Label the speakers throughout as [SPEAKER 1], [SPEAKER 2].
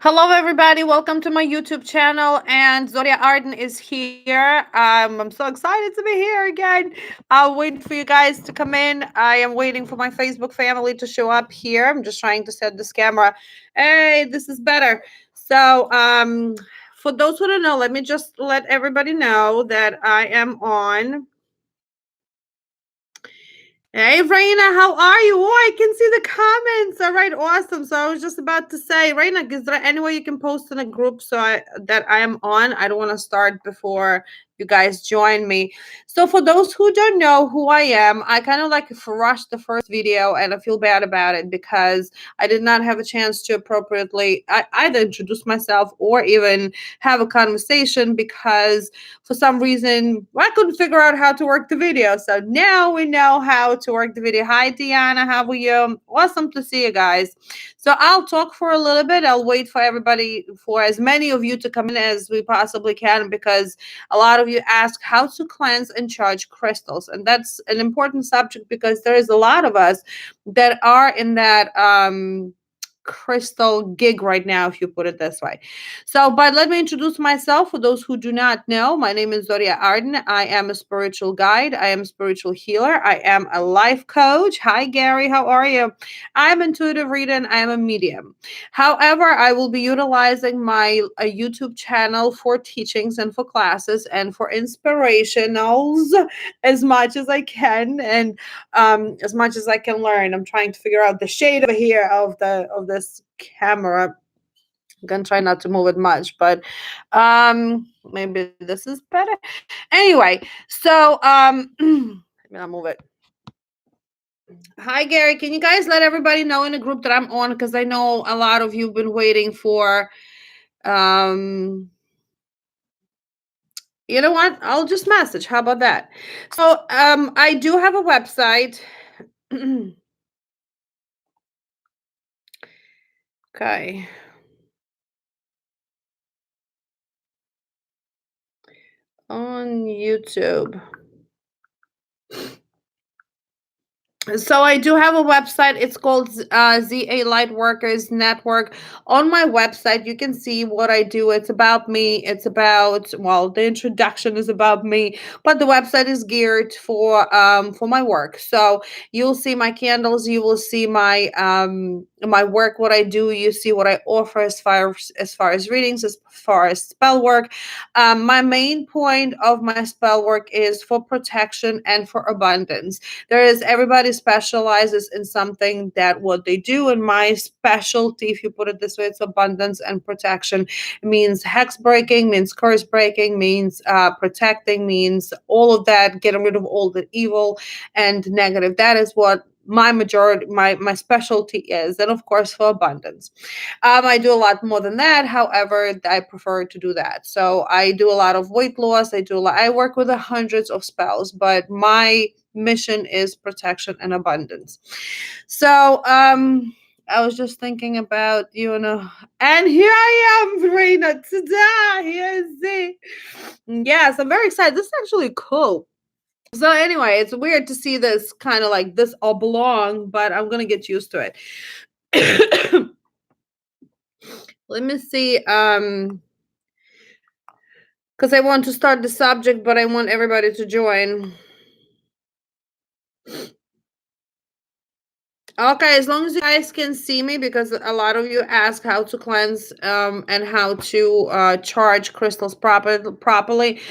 [SPEAKER 1] Hello, everybody. Welcome to my YouTube channel. And Zoria Arden is here. I'm so excited to be here again. I'll wait for you guys to come in. I am waiting for my Facebook family to show up here. I'm just trying to set this camera. Hey, this is better. For those who don't know, let me just let everybody know that I am on. Hey, Raina, how are you? Oh, I can see the comments. All right, awesome. So I was just about to say, Raina, is there any way you can post in a group that I am on? I don't want to start before you guys join me. So for those who don't know who I am, I kind of like rushed the first video, and I feel bad about it because I did not have a chance to appropriately either introduce myself or even have a conversation because for some reason I couldn't figure out how to work the video. So now we know how to work the video. Hi, Deanna. How are you? Awesome to see you guys. So I'll talk for a little bit. I'll wait for everybody, for as many of you to come in as we possibly can, because a lot of you ask how to cleanse and charge crystals. And that's an important subject because there is a lot of us that are in that crystal gig right now, if you put it this way. So, but let me introduce myself for those who do not know. My name is Zoria Arden. I am a spiritual guide. I am a spiritual healer. I am a life coach. Hi, Gary. How are you? I'm intuitive reader and I am a medium. However, I will be utilizing my YouTube channel for teachings and for classes and for inspirationals as much as I can, and as much as I can learn. I'm trying to figure out the shade over here of this camera. I'm gonna try not to move it much, but maybe this is better. Anyway, so I'll move it. Hi, Gary. Can you guys let everybody know in the group that I'm on? Because I know a lot of you've been waiting for. Um, you know what? I'll just message. How about that? So, I do have a website. Okay. On YouTube. So I do have a website. It's called ZA Lightworkers Network. On my website, you can see what I do. It's about me. It's about, well, the introduction is about me, but the website is geared for my work. So you'll see my candles. You will see my work, what I do. You see what I offer as far as readings, as far as spell work. My main point of my spell work is for protection and for abundance. There is, everybody specializes in something that what they do, and my specialty, if you put it this way, it's abundance and protection. It means hex breaking, means curse breaking, means protecting, means all of that, getting rid of all the evil and negative. That is what my specialty is, and of course for abundance. I do a lot more than that. However, I prefer to do that. So I do a lot of weight loss. I work with hundreds of spells, but my mission is protection and abundance. So I was just thinking about and here I am, Reina. Ta-da! Here's it. Yes, I'm very excited. This is actually cool. So anyway, it's weird to see this kind of like this oblong, but I'm gonna get used to it. Let me see. Because I want to start the subject, but I want everybody to join. Okay, as long as you guys can see me, because a lot of you ask how to cleanse and how to charge crystals properly.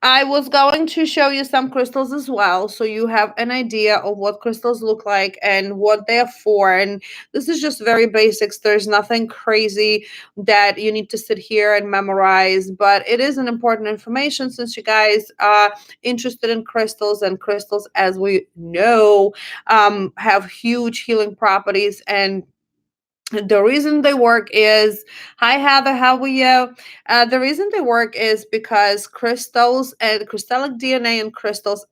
[SPEAKER 1] I was going to show you some crystals as well, so you have an idea of what crystals look like and what they're for. And this is just very basics. There's nothing crazy that you need to sit here and memorize, but it is an important information since you guys are interested in crystals, and crystals, as we know, have huge healing properties. And the reason they work is, hi Heather, how are you? The reason they work is because crystals and crystallic DNA and crystals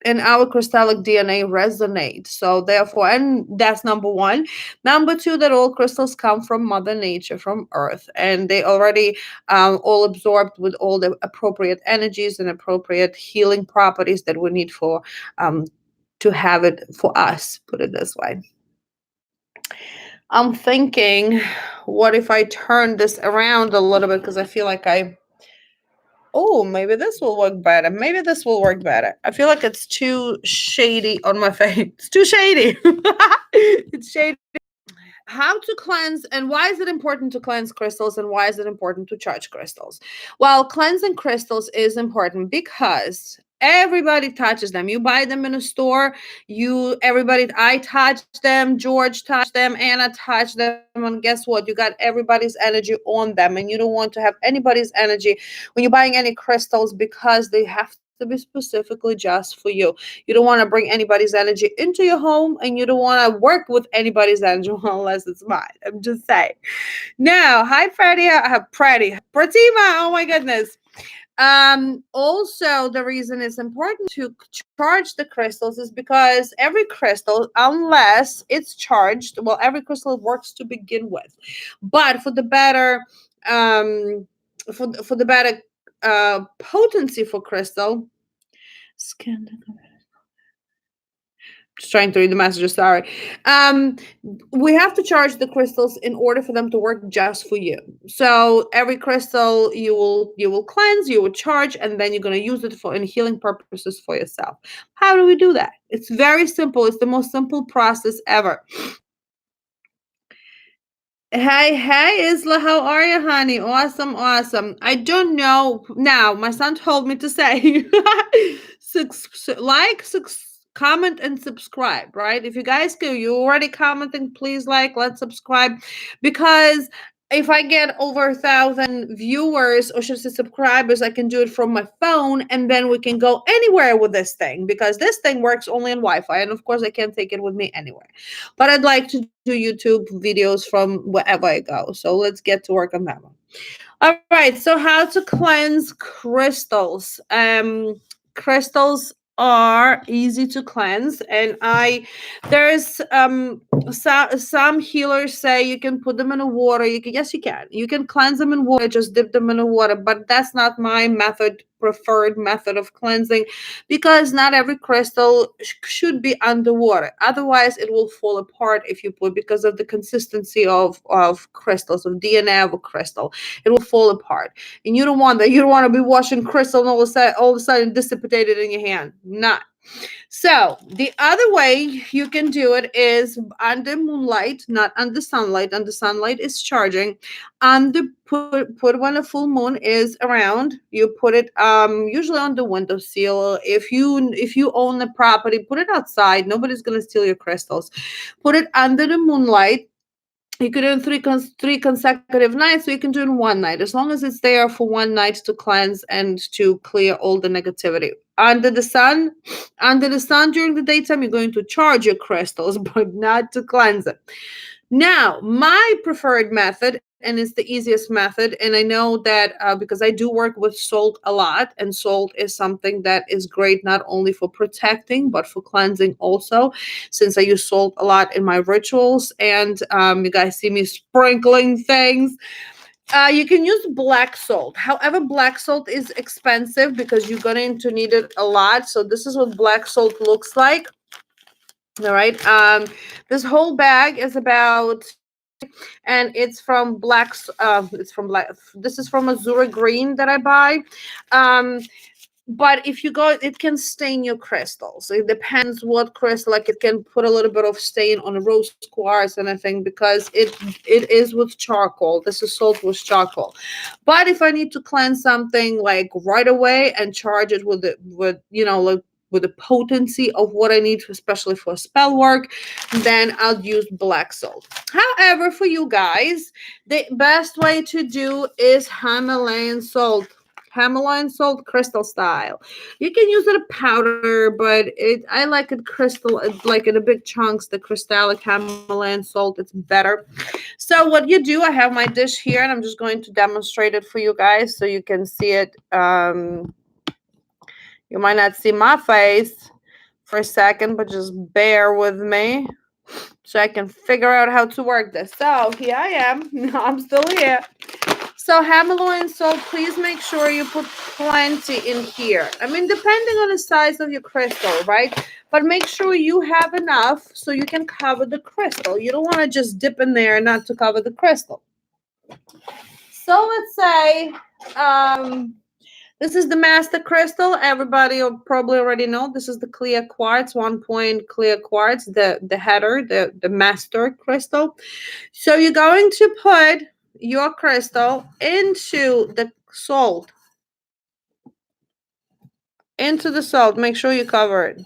[SPEAKER 1] in our crystallic DNA resonate. So therefore, and that's number one. Number two, that all crystals come from Mother Nature, from Earth, and they already all absorbed with all the appropriate energies and appropriate healing properties that we need for to have it for us. Put it this way. I'm thinking, what if I turn this around a little bit, because I feel like oh, maybe this will work better. Maybe this will work better. I feel like it's too shady on my face. It's too shady. It's shady. How to cleanse, and why is it important to cleanse crystals, and why is it important to charge crystals? Well, cleansing crystals is important because everybody touches them. You buy them in a store, I touch them, George touched them, Anna touched them, and guess what? You got everybody's energy on them, and you don't want to have anybody's energy when you're buying any crystals, because they have to be specifically just for you. You don't want to bring anybody's energy into your home, and you don't want to work with anybody's energy unless it's mine. I'm just saying. Now, hi Freddie, Pratima. Oh my goodness. Also, the reason it's important to charge the crystals is because every crystal, unless it's charged, well, every crystal works to begin with, but for the better for the better potency for crystal, just trying to read the messages, sorry. We have to charge the crystals in order for them to work just for you. So every crystal you will cleanse, you will charge, and then you're going to use it for in healing purposes for yourself. How do we do that? It's very simple. It's the most simple process ever. Hey, Isla, how are you, honey? Awesome, awesome. I don't know. Now, my son told me to say, comment, and subscribe, right? If you guys go, you already commenting, please let's subscribe. Because if I get over 1,000 viewers, or should I say subscribers, I can do it from my phone, and then we can go anywhere with this thing, because this thing works only on Wi-Fi, and of course I can't take it with me anywhere. But I'd like to do YouTube videos from wherever I go. So let's get to work on that one. All right. So how to cleanse crystals? Crystals are easy to cleanse, and there's some healers say you can put them in a water. Yes, you can cleanse them in water, just dip them in a water, but that's not my preferred method of cleansing, because not every crystal should be underwater, otherwise it will fall apart if you put, because of the consistency of crystals, of DNA of a crystal. It will fall apart, and you don't want that. You don't want to be washing crystal and all of a sudden dissipate it in your hand. Not. So the other way you can do it is under moonlight, not under sunlight. Under sunlight is charging. Put when a full moon is around. You put it usually on the windowsill. If you own the property, put it outside. Nobody's gonna steal your crystals. Put it under the moonlight. You could do it three consecutive nights, so you can do it in one night, as long as it's there for one night to cleanse and to clear all the negativity. Under the sun during the daytime, you're going to charge your crystals, but not to cleanse it. Now, my preferred method, and it's the easiest method, and I know that because I do work with salt a lot, and salt is something that is great not only for protecting but for cleansing also, since I use salt a lot in my rituals, and you guys see me sprinkling things. You can use black salt. However, black salt is expensive because you're going to need it a lot. So this is what black salt looks like. All right. This whole bag is about, and it's from black. This is from Azura Green that I buy. But if you go, it can stain your crystals. It depends what crystal. Like it can put a little bit of stain on a rose quartz and everything, because it is with charcoal. This is salt with charcoal. But if I need to cleanse something like right away and charge it with with the potency of what I need, especially for spell work, then I'll use black salt. However, for you guys, the best way to do is Himalayan salt. Himalayan salt crystal style. You can use it a powder, but I like it crystal, like in a big chunks, the crystallic Himalayan salt. It's better. So what you do, I have my dish here, and I'm just going to demonstrate it for you guys so you can see it. You might not see my face for a second, but just bear with me so I can figure out how to work this. So here I am. I'm still here. So Himalayan salt, please make sure you put plenty in here. I mean, depending on the size of your crystal, right? But make sure you have enough so you can cover the crystal. You don't want to just dip in there and not to cover the crystal. So let's say this is the master crystal. Everybody will probably already know this is the clear quartz, 1 point clear quartz, the header, the master crystal. So you're going to put your crystal into the salt, into the salt. Make sure you cover it.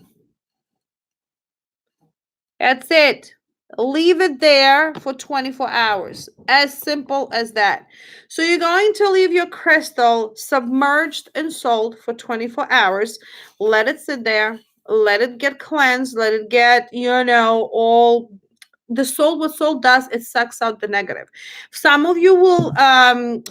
[SPEAKER 1] That's it. Leave it there for 24 hours. As simple as that. So you're going to leave your crystal submerged in salt for 24 hours. Let it sit there. Let it get cleansed. Let it get, all the salt. What salt does, it sucks out the negative. Some of you will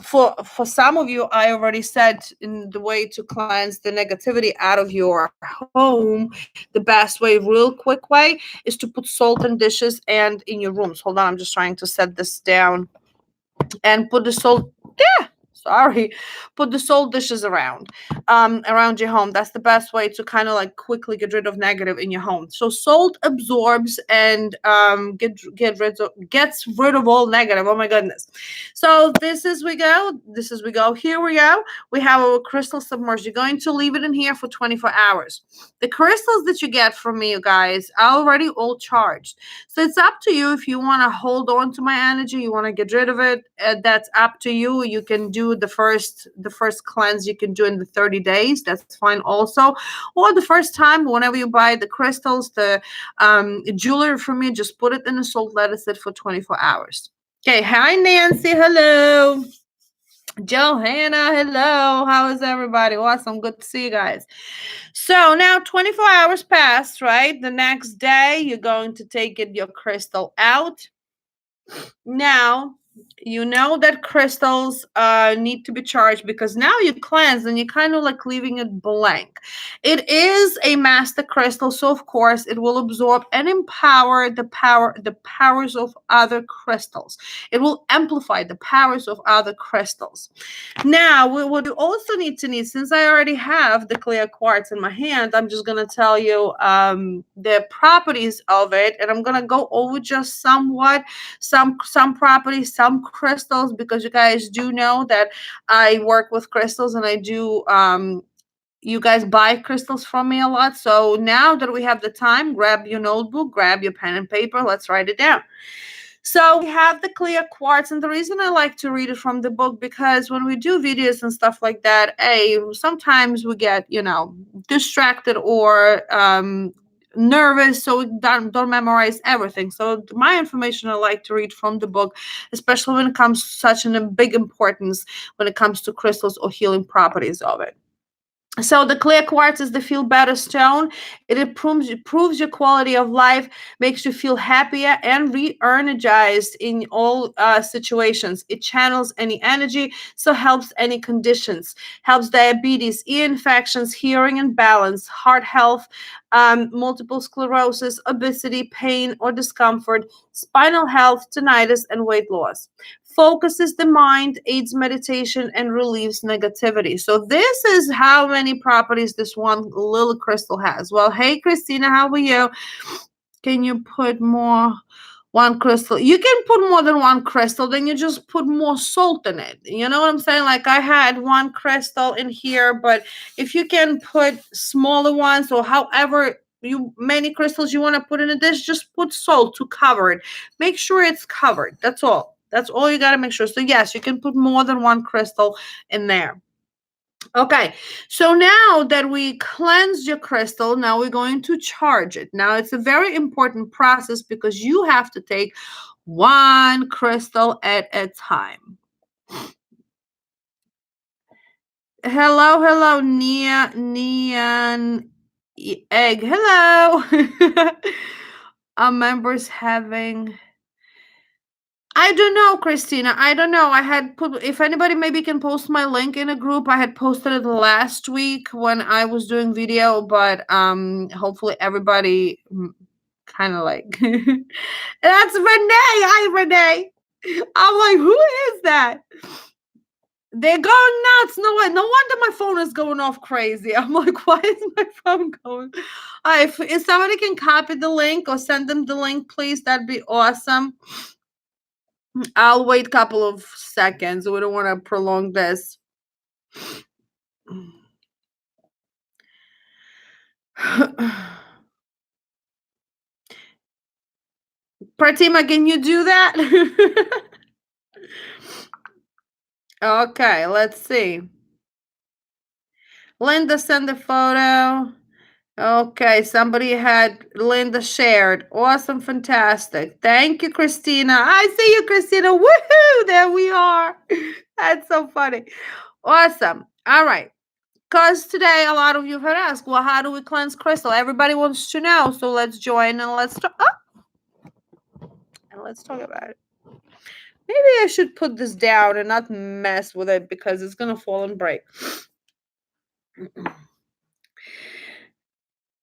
[SPEAKER 1] for some of you, I already said in the way to cleanse the negativity out of your home, the best way, real quick way, is to put salt in dishes and in your rooms. Hold on, I'm just trying to set this down and put the salt. Yeah, sorry. Put the salt dishes around your home. That's the best way to kind of like quickly get rid of negative in your home. So salt absorbs and gets rid of all negative. Oh my goodness. So this is we go, here we go. We have our crystal submerged. You're going to leave it in here for 24 hours. The crystals that you get from me, you guys, are already all charged. So it's up to you if you want to hold on to my energy, you want to get rid of it. That's up to you. You can do the first cleanse. You can do in the 30 days. That's fine also. Or the first time, whenever you buy the crystals, the jewelry from me, just put it in the salt. Let it sit for 24 hours. Okay. Hi, Nancy. Hello. Johanna, hello. How is everybody? Awesome. Good to see you guys. So now 24 hours passed, right? The next day, you're going to take your crystal out. Now, you know that crystals need to be charged because now you cleanse and you're kind of like leaving it blank. It is a master crystal, so of course it will absorb and empower the powers of other crystals. It will amplify the powers of other crystals. Now, what you also need to need, since I already have the clear quartz in my hand, I'm just gonna tell you the properties of it, and I'm gonna go over just somewhat some properties, some crystals, because you guys do know that I work with crystals and I do you guys buy crystals from me a lot. So now that we have the time, grab your notebook, grab your pen and paper, let's write it down. So we have the clear quartz, and the reason I like to read it from the book, because when we do videos and stuff like that, sometimes we get, distracted or nervous, so we don't memorize everything. So my information I like to read from the book, especially when it comes to such a big importance when it comes to crystals or healing properties of it. So the clear quartz is the feel better stone. It improves your quality of life, makes you feel happier and re-energized in all situations. It channels any energy, so helps any conditions, helps diabetes, ear infections, hearing and balance, heart health, multiple sclerosis, obesity, pain or discomfort, spinal health, tinnitus, and weight loss. Focuses the mind, aids meditation, and relieves negativity. So this is how many properties this one little crystal has. Well, hey, Christina, how are you? Can you put more? One crystal. You can put more than one crystal, then you just put more salt in it. You know what I'm saying? Like I had one crystal in here, but if you can put smaller ones or however many crystals you want to put in a dish, just put salt to cover it. Make sure it's covered. That's all. That's all you got to make sure. So yes, you can put more than one crystal in there. Okay, so now that we cleansed your crystal, now we're going to charge it. Now it's a very important process because you have to take one crystal at a time. Hello, Neon Egg. Hello. Our members having. I don't know, Christina. I don't know. I had put, if anybody maybe can post my link in a group. I had posted it last week when I was doing video, but hopefully everybody kind of like that's Renee. Hi, Renee. I'm like, who is that? They're going nuts. No wonder my phone is going off crazy. I'm like, why is my phone going? If somebody can copy the link or send them the link, please, that'd be awesome. I'll wait a couple of seconds. We don't want to prolong this. Pratima, can you do that? Okay, let's see. Linda sent the photo. Okay, somebody had Linda shared. Awesome, fantastic. Thank you, Christina. I see you, Christina. Woohoo! There we are. That's so funny. Awesome. All right. Because today a lot of you have asked, well, how do we cleanse crystal? Everybody wants to know. So let's join and let's talk. And let's talk about it. Maybe I should put this down and not mess with it because it's gonna fall and break.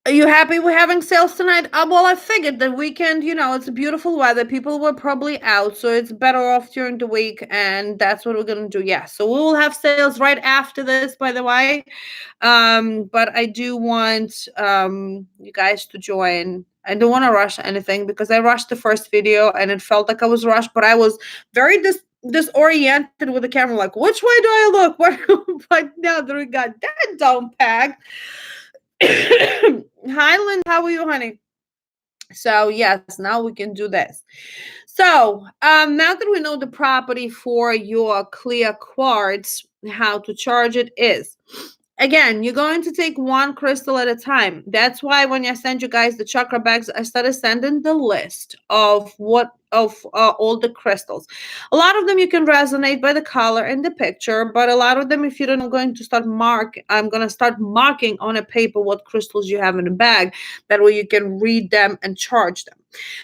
[SPEAKER 1] Are you happy we're having sales tonight? Well, I figured the weekend, it's beautiful weather. People were probably out, so it's better off during the week, and that's what we're gonna do. Yeah, so we will have sales right after this, by the way. But I do want you guys to join. I don't want to rush anything because I rushed the first video and it felt like I was rushed, but I was very disoriented with the camera, like which way do I look? What? But now that we got that down packed. Hi, Linda. How are you, honey? So yes, now we can do this. So now that we know the property for your clear quartz, how to charge it is, again, you're going to take one crystal at a time. That's why when I send you guys the chakra bags, I started sending the list of all the crystals. A lot of them you can resonate by the color and the picture, but a lot of them, if you don't, I'm going to start marking on a paper what crystals you have in a bag. That way you can read them and charge them.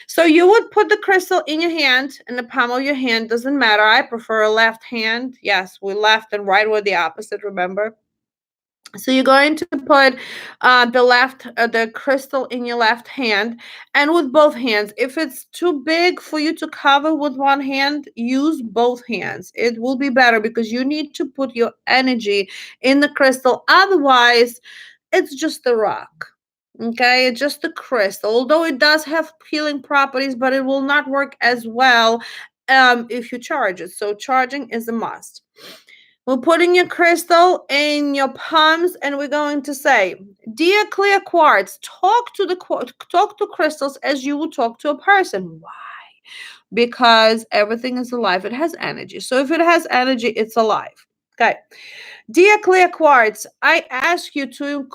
[SPEAKER 1] So you would put the crystal in your hand, in the palm of your hand, doesn't matter. I prefer a left hand. Yes, we left and right were the opposite, remember? So you're going to put the crystal in your left hand, and with both hands. If it's too big for you to cover with one hand, use both hands. It will be better because you need to put your energy in the crystal. Otherwise, it's just a rock. Okay, it's just a crystal. Although it does have healing properties, but it will not work as well if you charge it. So charging is a must. We're putting your crystal in your palms and we're going to say, dear clear quartz, talk to crystals as you would talk to a person. Why? Because everything is alive. It has energy. So if it has energy, it's alive. Okay. Dear clear quartz, I ask you to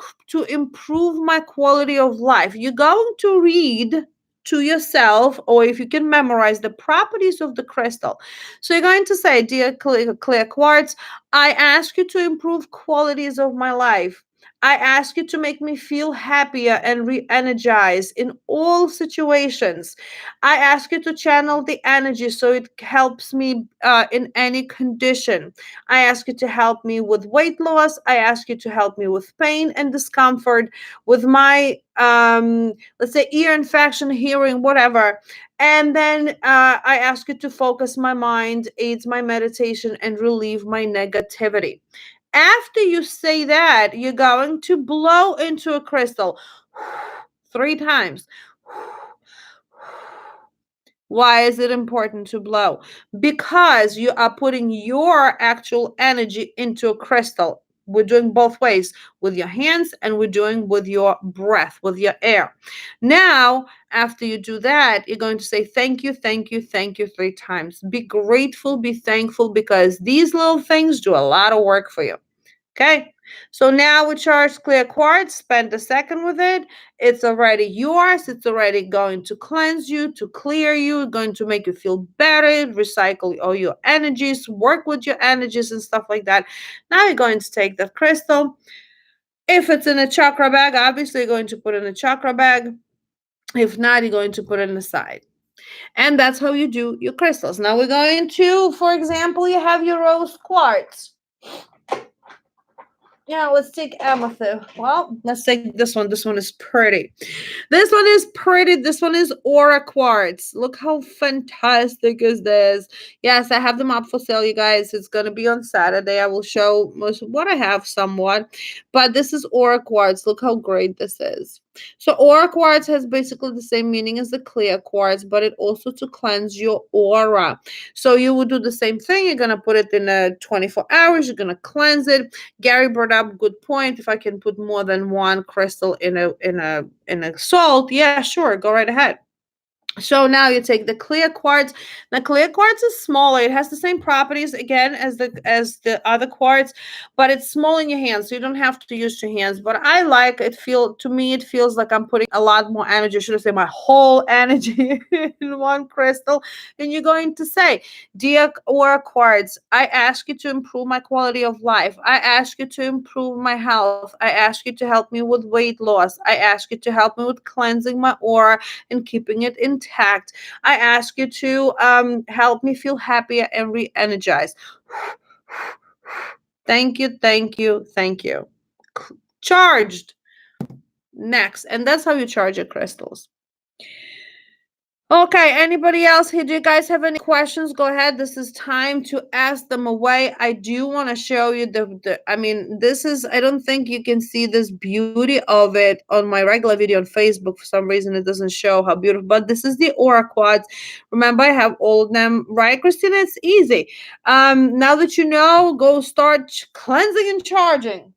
[SPEAKER 1] improve my quality of life. You're going to read to yourself, or if you can memorize the properties of the crystal. So you're going to say, dear clear quartz, I ask you to improve qualities of my life. I ask you to make me feel happier and re-energized in all situations. I ask you to channel the energy so it helps me in any condition. I ask you to help me with weight loss. I ask you to help me with pain and discomfort, with my, let's say, ear infection, hearing, whatever. And then I ask you to focus my mind, aids my meditation, and relieve my negativity. After you say that, you're going to blow into a crystal 3 times. Why is it important to blow? Because you are putting your actual energy into a crystal. We're doing both ways, with your hands and we're doing with your breath, with your air. Now, after you do that, you're going to say thank you, thank you, thank you 3 times. Be grateful, be thankful, because these little things do a lot of work for you. Okay, so now we charge clear quartz, spend a second with it. It's already yours. It's already going to cleanse you, to clear you, going to make you feel better, recycle all your energies, work with your energies and stuff like that. Now you're going to take that crystal. If it's in a chakra bag, obviously you're going to put it in a chakra bag. If not, you're going to put it in the side. And that's how you do your crystals. Now we're going to, for example, you have your rose quartz. Yeah, let's take amethyst. Well, let's take this one. This one is pretty. This one is pretty. This one is aura quartz. Look how fantastic is this. Yes, I have them up for sale, you guys. It's going to be on Saturday. I will show most of what I have somewhat. But this is aura quartz. Look how great this is. So aura quartz has basically the same meaning as the clear quartz, but it also to cleanse your aura. So you would do the same thing. You're gonna put it in a 24 hours. You're gonna cleanse it. Gary brought up good point. If I can put more than one crystal in a salt, yeah, sure, go right ahead. So now you take the clear quartz. The clear quartz is smaller. It has the same properties again as the other quartz, but it's small in your hands, so you don't have to use your hands. But I like it. Feel to me, it feels like I'm putting a lot more energy. Should I say my whole energy in one crystal? And you're going to say, "Dear Aura Quartz, I ask you to improve my quality of life. I ask you to improve my health. I ask you to help me with weight loss. I ask you to help me with cleansing my aura and keeping it intact. I ask you to help me feel happier and re-energized. Thank you, thank you, thank you. Charged. Next. And that's how you charge your crystals. Okay, anybody else here? Do you guys have any questions? Go ahead. This is time to ask them away. I do want to show you I mean, this is, I don't think you can see this beauty of it on my regular video on Facebook. For some reason, it doesn't show how beautiful, but this is the Aura Quartz. Remember, I have all of them, right, Christina? It's easy. Now that you know, go start cleansing and charging.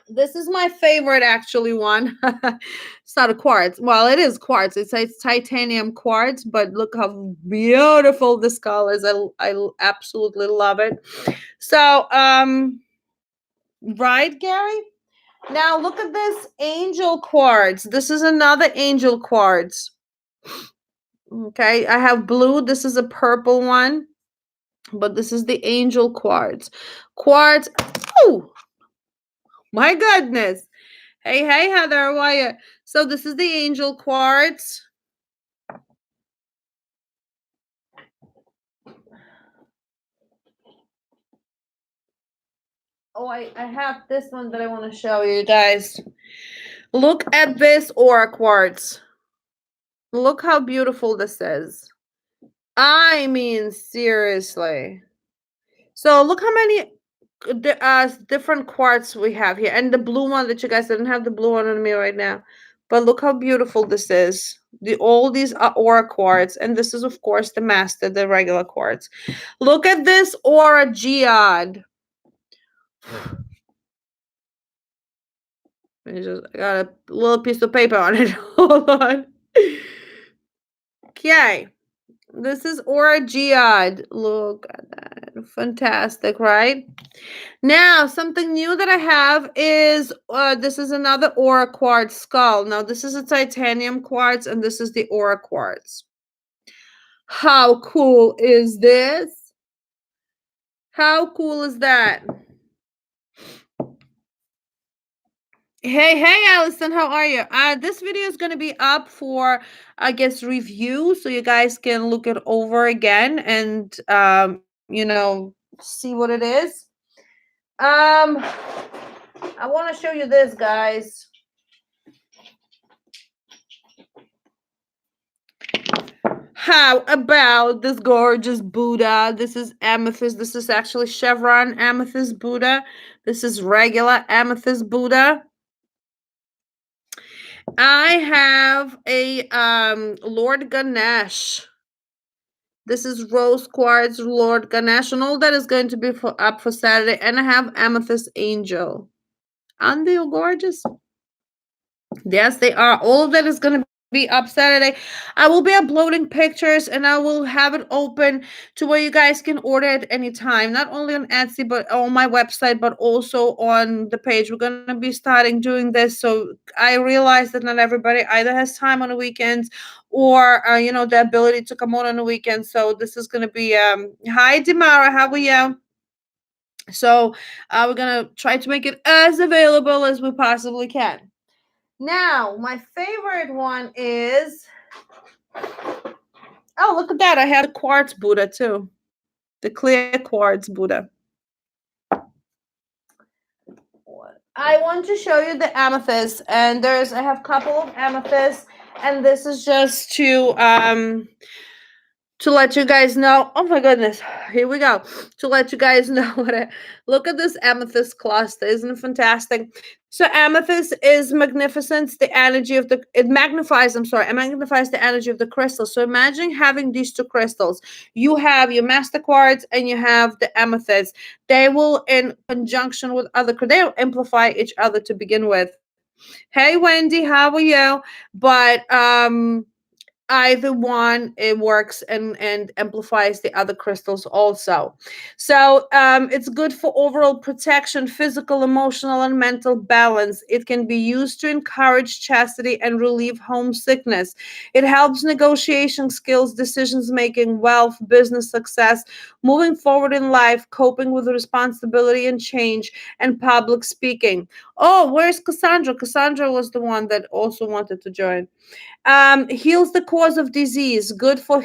[SPEAKER 1] This is my favorite actually one. It's not a quartz. Well, it is quartz. It's titanium quartz, but look how beautiful this color is. I absolutely love it. So, right, Gary? Now look at this angel quartz. This is another angel quartz. Okay, I have blue. This is a purple one, but this is the angel quartz. Quartz. Oh, my goodness. Hey, Heather, how are you? So this is the angel quartz. Oh, I have this one that I want to show you guys. Look at this aura quartz. Look how beautiful this is. I mean, seriously. So look how many different quartz we have here. And the blue one that you guys didn't have the blue one on me right now. But look how beautiful this is. All these are aura quartz. And this is, of course, the master, the regular quartz. Look at this aura geode. I got a little piece of paper on it. Hold on. Okay. This is aura geode. Look at that. Fantastic, right? Now, something new that I have is this is another aura quartz skull. Now, this is a titanium quartz, and this is the aura quartz. How cool is this? How cool is that? Hey, Allison, how are you? This video is going to be up for, I guess, review, so you guys can look it over again and, see what it is. I want to show you this, guys. How about this gorgeous Buddha? This is amethyst. This is actually Chevron Amethyst Buddha. This is regular amethyst Buddha. I have a Lord Ganesh. This is rose quartz Lord Ganesh, and all that is going to be up for Saturday. And I have amethyst angel. Aren't they gorgeous? Yes, they are. All of that is going to be up Saturday. I will be uploading pictures, and I will have it open to where you guys can order at any time, not only on Etsy but on my website, but also on the page. We're going to be starting doing this, so I realize that not everybody either has time on the weekends or the ability to come on the weekends. So this is going to be hi Demara, how are you? So we're going to try to make it as available as we possibly can. Now, my favorite one is, oh, look at that. I have the quartz Buddha too. The clear quartz Buddha. I want to show you the amethyst, and I have a couple of amethysts, and this is just to to let you guys know. Oh my goodness, here we go. To let you guys know look at this amethyst cluster. Isn't it fantastic? So amethyst is magnificence, the energy of the it magnifies, I'm sorry, it magnifies the energy of the crystal. So imagine having these two crystals. You have your master quartz and you have the amethyst. They will, in conjunction with they will amplify each other to begin with. Hey Wendy, how are you? But either one, it works and amplifies the other crystals also. So it's good for overall protection, physical, emotional, and mental balance. It can be used to encourage chastity and relieve homesickness. It helps negotiation skills, decisions making, wealth, business success, moving forward in life, coping with responsibility and change, and public speaking. Oh, where's Cassandra? Cassandra was the one that also wanted to join. Heals the cause of disease, good for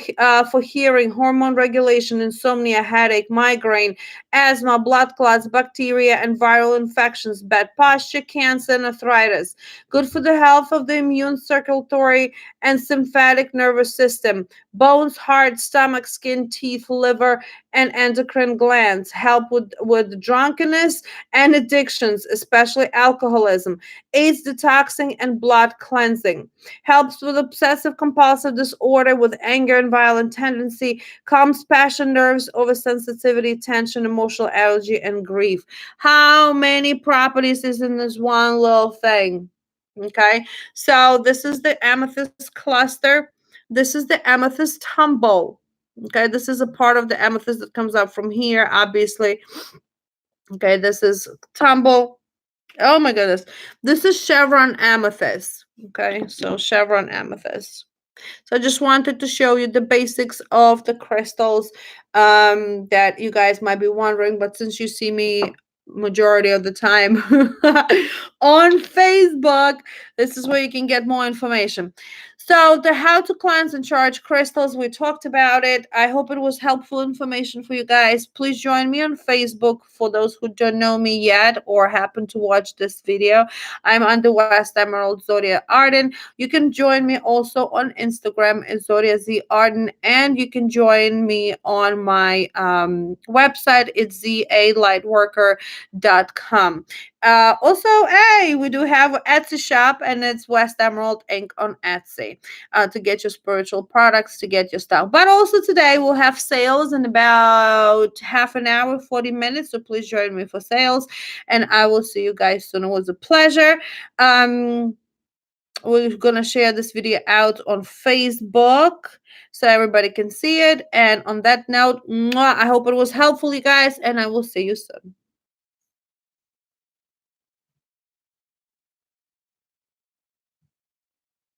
[SPEAKER 1] hearing, hormone regulation, insomnia, headache, migraine, asthma, blood clots, bacteria and viral infections, bad posture, cancer, and arthritis. Good for the health of the immune, circulatory, and sympathetic nervous system, bones, heart, stomach, skin, teeth, liver, and endocrine glands. Help with drunkenness and addictions, especially alcoholism. Aids detoxing and blood cleansing. Helps with obsessive compulsive disorder, with anger and violent tendency, calms passion, nerves, oversensitivity, tension, emotional allergy, and grief. How many properties is in this one little thing? Okay, so this is the amethyst cluster. This is the amethyst tumble. Okay, this is a part of the amethyst that comes out from here, obviously. Okay, this is tumble. Oh my goodness. This is Chevron Amethyst. Okay, so Chevron Amethyst. So I just wanted to show you the basics of the crystals that you guys might be wondering. But since you see me majority of the time on Facebook, this is where you can get more information. So the how to cleanse and charge crystals, we talked about it. I hope it was helpful information for you guys. Please join me on Facebook for those who don't know me yet or happen to watch this video. I'm under West Emerald Zodia Arden. You can join me also on Instagram as Zodia Z Arden, and you can join me on my website. It's zalightworker.com. Also, hey, we do have an Etsy shop, and it's West Emerald Inc. on Etsy to get your spiritual products, to get your stuff. But also today we'll have sales in about half an hour, 40 minutes. So please join me for sales, and I will see you guys soon. It was a pleasure. We're gonna share this video out on Facebook so everybody can see it. And on that note, I hope it was helpful, you guys, and I will see you soon.